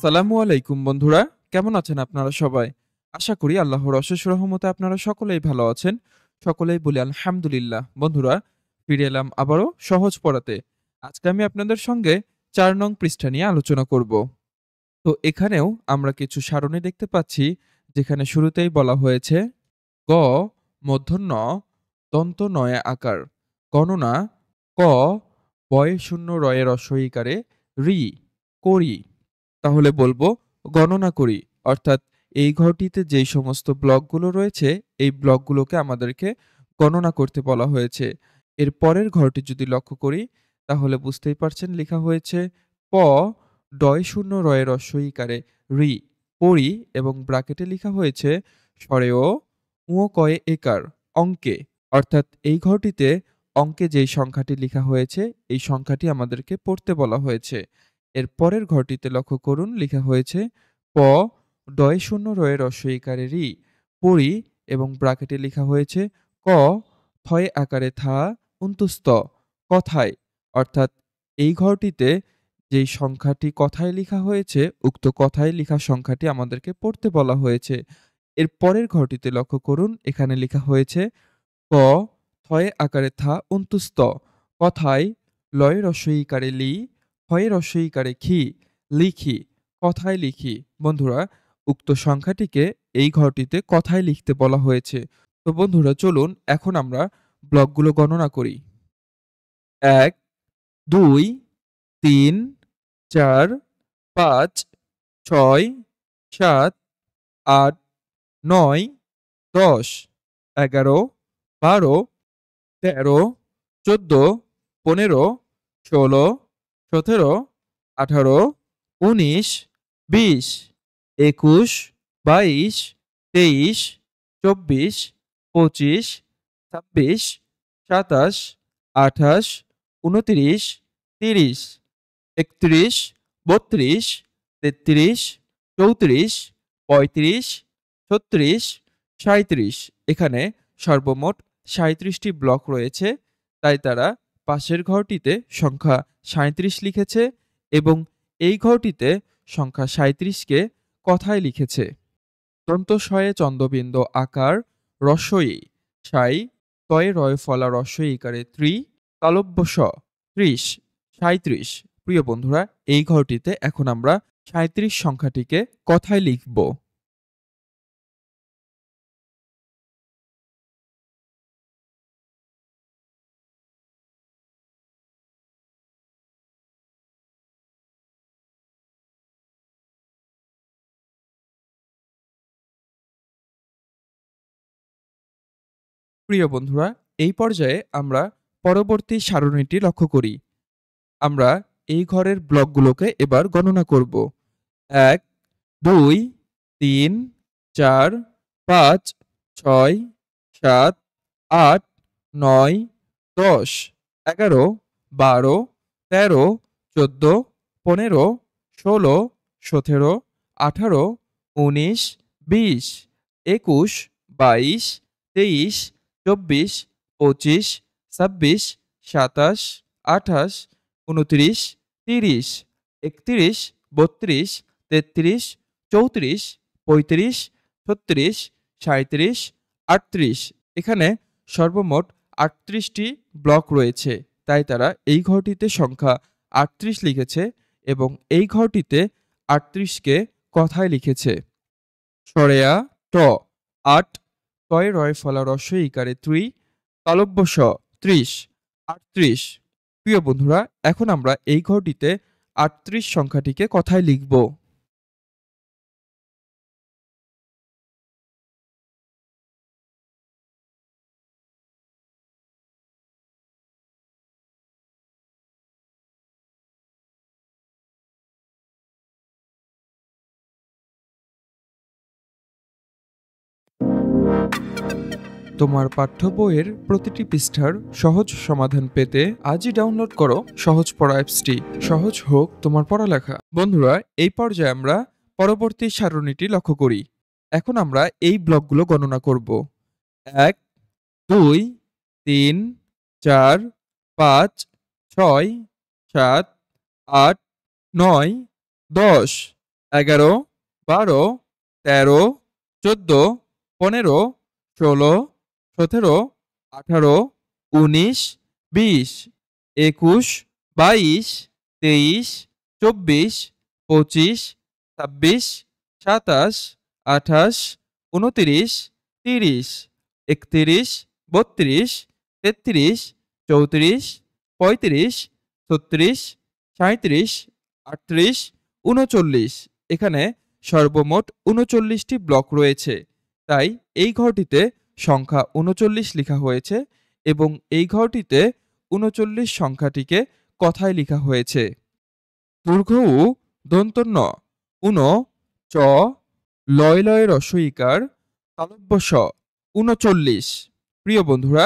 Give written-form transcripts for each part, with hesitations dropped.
আসসালামু আলাইকুম বন্ধুরা, কেমন আছেন আপনারা সবাই? আশা করি আল্লাহর অশেষ রহমতে আপনারা সকলেই ভালো আছেন। সকলেই বলি আলহামদুলিল্লাহ। বন্ধুরা, ফিরে এলাম আবারও সহজ পড়াতে। আজকে আমি আপনাদের সঙ্গে ৪ নং পৃষ্ঠা নিয়ে আলোচনা করব। তো এখানেও আমরা কিছু সারণী দেখতে পাচ্ছি, যেখানে শুরুতেই বলা হয়েছে গ, মূর্ধন্য ন, দন্ত নয়ে আকার, গণনা, ক, বয়ে শূন্য রয়ে রস্বই ইকারে, রি, করি। তাহলে বলবো গণনা করি, অর্থাৎ এই ঘরটিতে যেই সমস্ত ব্লকগুলো রয়েছে এই ব্লকগুলোকে আমাদেরকে গণনা করতে বলা হয়েছে। এর পরের ঘরটি যদি লক্ষ্য করি তাহলে বুঝতেই পারছেন লেখা হয়েছে প, ডয় শূন্য রয়ে রস্বই ইকারে রি, পড়ি, এবং ব্রাকেটে লেখা হয়েছে স্বরেও উঁ কয়ে একার, অঙ্কে। অর্থাৎ এই ঘরটিতে অঙ্কে যেই সংখ্যাটি লেখা হয়েছে এই সংখ্যাটি আমাদেরকে পড়তে বলা হয়েছে। এর পরের ঘরটিতে লক্ষ্য করুন লেখা হয়েছে প, ডয় শূন্য রয়ে রস্বই ইকারে রি, পড়ি, এবং ব্রাকেটে লেখা হয়েছে ক, থয়ে আকারে থা, উন্তুস্ত, কথায়। অর্থাৎ এই ঘরটিতে যেই সংখ্যাটি কথায় লেখা হয়েছে উক্ত কথায় লেখা সংখ্যাটি আমাদেরকে পড়তে বলা হয়েছে। এর পরের ঘরটিতে লক্ষ্য করুন, এখানে লেখা হয়েছে ক, থয়ে আকারে থা, উন্তুস্ত, কথায়, লয়ে রস্বই ইকারে লি, হয়ে রস্বই ইকারে খি, লিখি, কথায় লিখি। বন্ধুরা, উক্ত সংখ্যাটিকে এই ঘরটিতে কথায় লিখতে বলা হয়েছে। তো বন্ধুরা, চলুন এখন আমরা ব্লকগুলো গণনা করি। ১, ২, ৩, ৪, ৫, ৬, ৭, ৮, ৯, ১০, ১১, ১২, ১৩, ১৪, ১৫, ১৬, ১৭, ১৮, ১৯, ২০, ২১, ২২, ২৩, ২৪, ২৫, ২৬, ২৭, ২৮, ২৯, ৩০, ৩১, ৩২, ৩৩, ৩৪, ৩৫, ৩৬, ৩৭। এখানে সর্বমোট ৩৭টি ব্লক রয়েছে, তাই তারা পাশের ঘরটিতে সংখ্যা ৩৭ লিখেছে এবং এই ঘরটিতে সংখ্যা ৩৭কে কথায় লিখেছে। দন্তস্বয়ে চন্দ্রবিন্দ আকার, রস্বই সাই, তয়ে রয় ফলা রস্বই ইকারে ত্রি, তালব্য স, ৩০, ৩৭। প্রিয় বন্ধুরা, এই ঘরটিতে এখন আমরা ৩৭ সংখ্যাটিকে কথায় লিখব। প্রিয় বন্ধুরা, এই পর্যায়ে আমরা পরবর্তী সারণীটি লক্ষ্য করি। আমরা এই ঘরের ব্লকগুলোকে এবার গণনা করব। ১, ২, ৩, ৪, ৫, ৬, ৭, ৮, ৯, ১০, ১১, ১২, ১৩, ১৪, ১৫, ১৬, ১৭, ১৮, ১৯, ২০, ২১, ২২, ২৩, ২৪, ২৫, ২৬, ২৭, ২৮, ২৯, ৩০, ৩১, ৩২, ৩৩, ৩৪, ৩৫, ৩৬, ৩৭, ৩৮। এখানে সর্বমোট ৩৮টি ব্লক রয়েছে, তাই তারা এই ঘরটিতে সংখ্যা ৩৮ লিখেছে এবং এই ঘরটিতে ৩৮কে কথায় লিখেছে। সরেয়া ট, ৮, তয়ে রয় ফলা রস্বই ইকারে ত্রি, তালব্য স, ৩০, ৩৮। প্রিয় বন্ধুরা, এখন আমরা এই ঘরটিতে ৩৮ সংখ্যাটিকে কথায় লিখব। তোমার পাঠ্য বইয়ের প্রতিটি পৃষ্ঠার সহজ সমাধান পেতে আজই ডাউনলোড করো সহজ পড়া অ্যাপসটি। সহজ হোক তোমার পড়ালেখা। বন্ধুরা, এই পর্যায়ে আমরা পরবর্তী সারণীটি লক্ষ্য করি। এখন আমরা এই ব্লকগুলো গণনা করব। ১, ২, ৩, ৪, ৫, ৬, ৭, ৮, ৯, ১০, 11, 12, 13, 14, 15, 16, 17, 18, 19, 20, 21, 22, 23, 24, 25, 26, 27, 28, 29, 30, 31, 32, 33, 34, 35, 36, 37, 38, 39। এখানে সর্বমোট 39টি ব্লক রয়েছে, তাই এই ঘরটিতে সংখ্যা 39 লেখা হয়েছে এবং এই ঘরটিতে 39 সংখ্যাটিকে কথায় লেখা হয়েছে। দীর্ঘ উ দন্ত ন, উন, চ, লয় লয় রস্বইকার, তালব্য শ, 39। প্রিয় বন্ধুরা,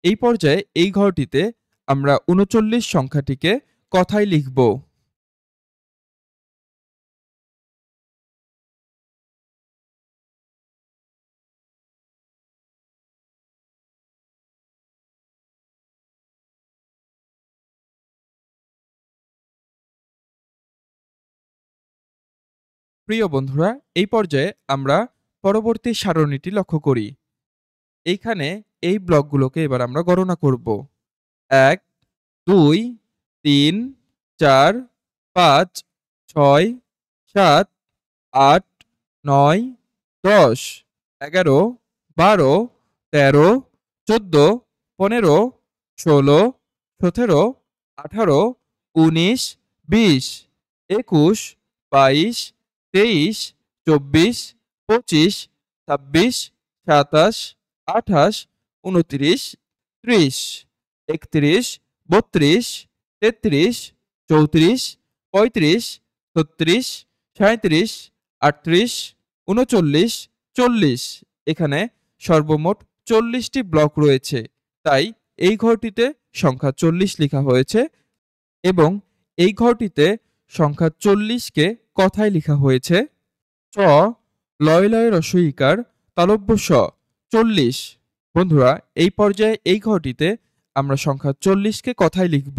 এই পর্যায়ে এই ঘরটিতে আমরা 39 সংখ্যাটিকে কথায় লিখব। প্রিয় বন্ধুরা, এই পর্যায়ে আমরা পরবর্তী সারণীটি লক্ষ্য করি। এইখানে এই ব্লকগুলোকে এবার আমরা গণনা করব। 1, 2, 3, 4, 5, 6, 7, 8, 9, 10, 11, 12, 13, 14, 15, 16, 17, 18, 19, 20, 21, 22, 23, 24, 25, 26, 27, 28, 29, 30, 31, 32, 33, 34, 35, 36, 37, 38, 39, 40। এখানে সর্বমোট 40টি ব্লক রয়েছে, তাই এই ঘরটিতে সংখ্যা 40 লেখা হয়েছে এবং এই ঘরটিতে সংখ্যা 40কে কথায় লেখা হয়েছে। চ, লয় লয় রস্বইকার, তালব্য শ, 40। বন্ধুরা, এই পর্যায়ে এই ঘরটিতে আমরা সংখ্যা 40কে কথায় লিখব।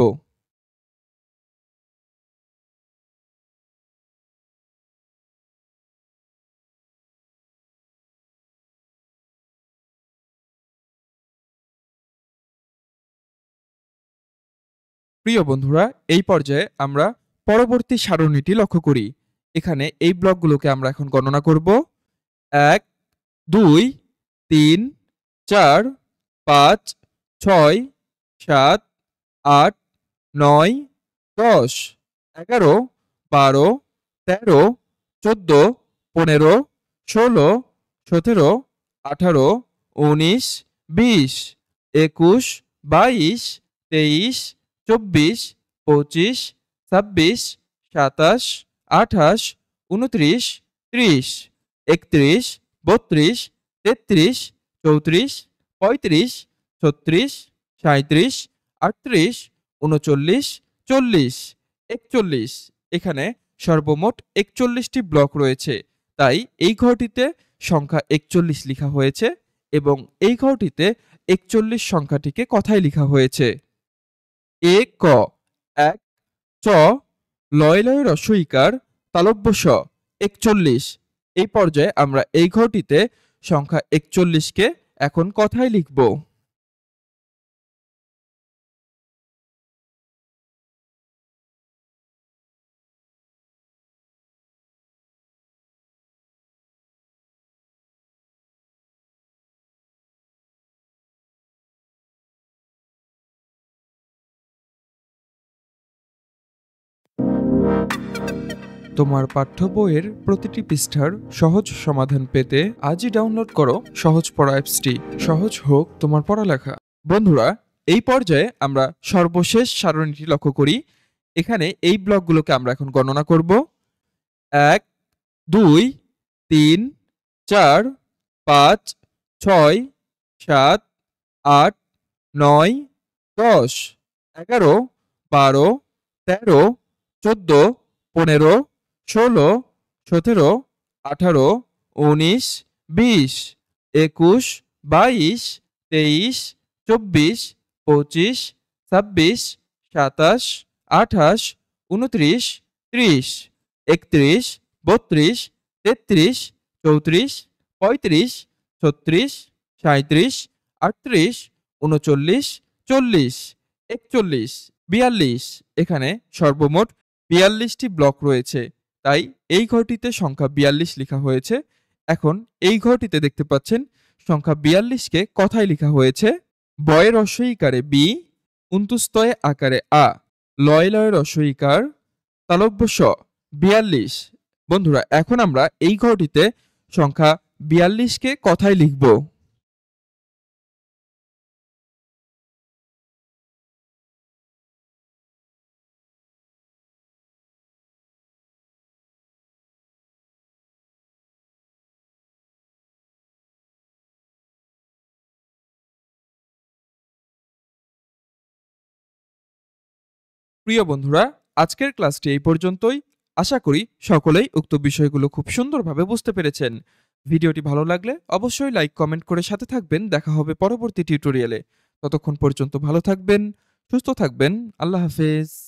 প্রিয় বন্ধুরা, এই পর্যায়ে আমরা পরবর্তী সারণীটি লক্ষ্য করি। এখানে এই ব্লকগুলোকে আমরা এখন গণনা করব। 1, 2, 3, 4, 5, 6, 7, 8, 9, 10, 11, 12, 13, 14, 15, 16, 17, 18, 19, 20, 21, 22, 23, 24, 25, 26, 27, 28, 29, 30, 31, 32, 33, 34, 35, 36, 37, 38, 39, 40, 41। এখানে সর্বমোট 41টি ব্লক রয়েছে, তাই এই ঘরটিতে সংখ্যা 41 লেখা হয়েছে এবং এই ঘরটিতে 41 সংখ্যাটিকে কথায় লেখা হয়েছে। এ ক, 1, চ, লয় লয় রস্বইকার, তালব্য শ, 41। এই পর্যায়ে আমরা এই ঘরটিতে সংখ্যা 41কে এখন কথায় লিখব। তোমার পাঠ্য বইয়ের প্রতিটি পৃষ্ঠার সহজ সমাধান পেতে আজই ডাউনলোড করো সহজ পড়া অ্যাপসটি। সহজ হোক তোমার পড়ালেখা। বন্ধুরা, এই পর্যায়ে আমরা সর্বশেষ সারণীটি লক্ষ্য করি। এখানে এই ব্লকগুলোকে আমরা এখন গণনা করব। 1, 2, 3, 4, 5, 6, 7, 8, 9, 10, 11, 12, 13, 14, 15, 16, 17, 18, 19, 20, 21, 22, 23, 24, 25, 26, 27, 28, 29, 30, 31, 32, 33, 34, 35, 36, 37, 38, 39, 40, 41, 42। এখানে সর্বমোট 42টি ব্লক রয়েছে, তাই এই ঘরটিতে সংখ্যা 42 লেখা হয়েছে। এখন এই ঘরটিতে দেখতে পাচ্ছেন সংখ্যা 42কে কথায় লেখা হয়েছে বয়ে রস্বইকারে বি, উন্তুস্তয়ে আকারে আ, লয়ে লয়ে রস্বইকার, তালব্য স, 42। বন্ধুরা, এখন আমরা এই ঘরটিতে সংখ্যা 42কে কথায় লিখব। প্রিয় বন্ধুরা, আজকের ক্লাসটি এই পর্যন্তই। আশা করি সকলেই উক্ত বিষয়গুলো খুব সুন্দরভাবে বুঝতে পেরেছেন। ভিডিওটি ভালো লাগলে অবশ্যই লাইক কমেন্ট করে সাথে থাকবেন। দেখা হবে পরবর্তী টিউটোরিয়ালে। ততক্ষণ পর্যন্ত ভালো থাকবেন, সুস্থ থাকবেন। আল্লাহ হাফেজ।